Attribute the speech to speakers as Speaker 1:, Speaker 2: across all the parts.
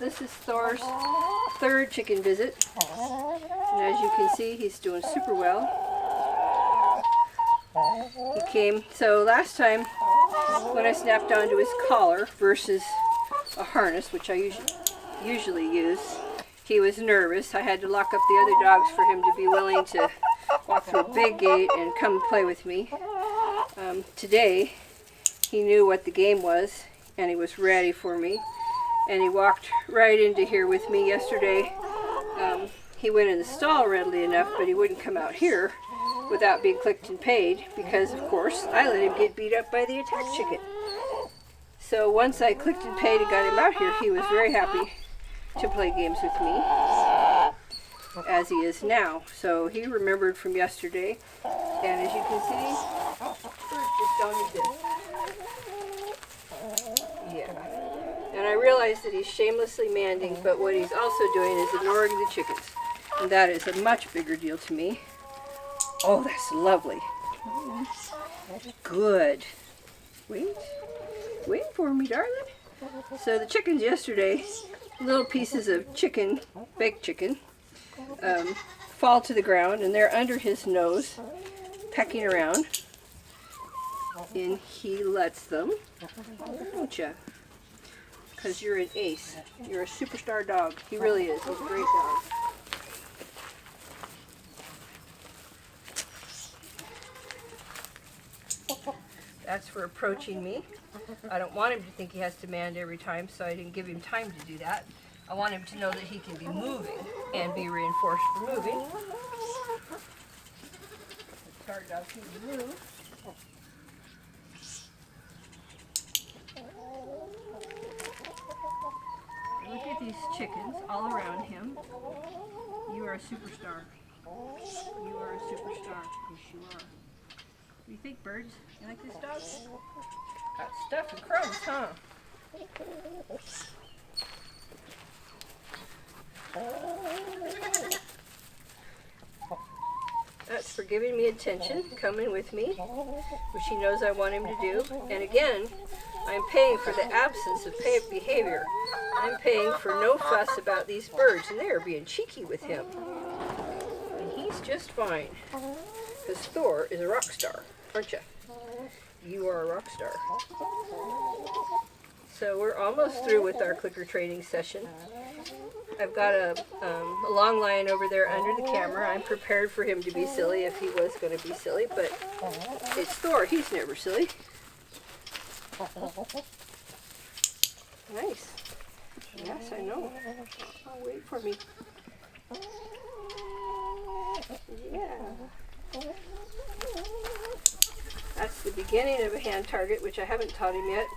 Speaker 1: This is Thor's third chicken visit. And as you can see, he's doing super well. He came, so last time when I snapped onto his collar versus a harness, which I usually use, he was nervous. I had to lock up the other dogs for him to be willing to walk through a big gate and come play with me. Today, he knew what the game was, and he was ready for me. And he walked right into here with me yesterday. He went in the stall readily enough, but he wouldn't come out here without being clicked and paid, because of course I let him get beat up by the attack chicken. So once I clicked and paid and got him out here, he was very happy to play games with me, as he is now. So he remembered from yesterday, and as you can see, birds just don't exist. Yeah. And I realize that he's shamelessly manding, but what he's also doing is ignoring the chickens. And that is a much bigger deal to me. Oh, that's lovely. Good. Wait for me, darling. So the chickens yesterday, little pieces of chicken, baked chicken, fall to the ground, and they're under his nose, pecking around. And he lets them, don't you? Because you're an ace. You're a superstar dog. He really is. He's a great dog. That's for approaching me. I don't want him to think he has to demand every time, so I didn't give him time to do that. I want him to know that he can be moving and be reinforced for moving. Our dog can move. Look at these chickens all around him. You are a superstar. You are a superstar. Yes, you are. What do you think, birds? You like this dog? Got stuff and crumbs, huh? That's for giving me attention, coming with me, which he knows I want him to do. And again, I'm paying for the absence of behavior. I'm paying for no fuss about these birds, and they are being cheeky with him. And he's just fine, because Thor is a rock star, aren't you? You are a rock star. So we're almost through with our clicker training session. I've got a long line over there under the camera. I'm prepared for him to be silly if he was going to be silly, but it's Thor. He's never silly. Nice. Yes, I know. Oh, wait for me. Yeah. That's the beginning of a hand target, which I haven't taught him yet.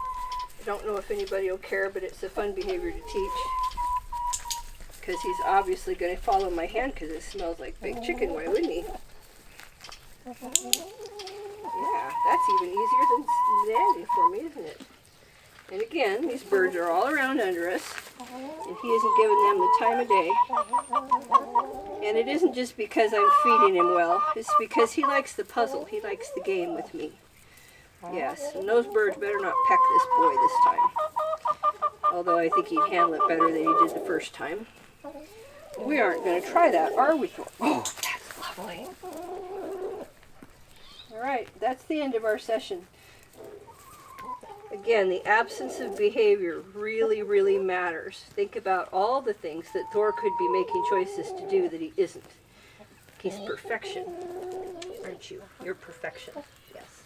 Speaker 1: I don't know if anybody will care, but it's a fun behavior to teach. Because he's obviously going to follow my hand because it smells like baked chicken. Why wouldn't he? Yeah, that's even easier than standing for me, isn't it? And again, these birds are all around under us, and he isn't giving them the time of day. And it isn't just because I'm feeding him well, it's because he likes the puzzle, he likes the game with me. Yes, and those birds better not peck this boy this time. Although I think he'd handle it better than he did the first time. We aren't going to try that, are we? Oh, that's lovely. Alright, that's the end of our session. Again, the absence of behavior really, really matters. Think about all the things that Thor could be making choices to do that he isn't. He's perfection, aren't you? You're perfection, yes.